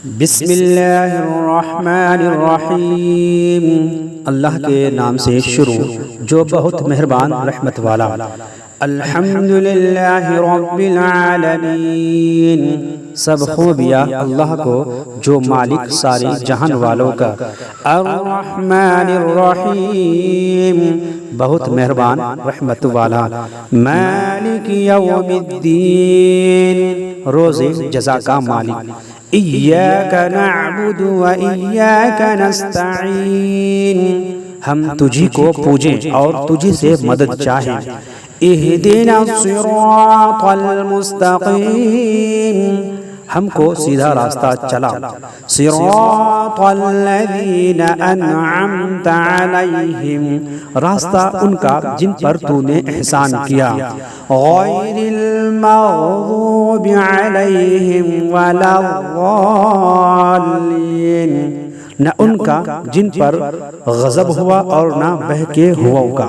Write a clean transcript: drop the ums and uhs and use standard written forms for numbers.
بسم اللہ الرحمن الرحیم، اللہ کے نام سے شروع جو بہت مہربان رحمت والا۔ الحمدللہ رب العالمین، سب خوبیاں اللہ کو جو مالک ساری جہان والوں کا۔ الرحمن الرحیم، بہت مہربان رحمت والا۔ مالک یوم الدین، روز جزا کا مالک۔ ایاک نعبد و ایاک نستعین، ہم تجھی کو پوجیں اور تجھی سے مدد چاہیں۔ اہدنا الصراط المستقیم، ہم کو سیدھا راستہ چلا۔ صراط الذین انعمت علیہم، راستہ ان کا جن پر تو نے احسان کیا۔ غیر المغضوب علیہم ولا الضالین، نہ ان کا جن پر غضب ہوا اور نہ بہکے ہوا کا۔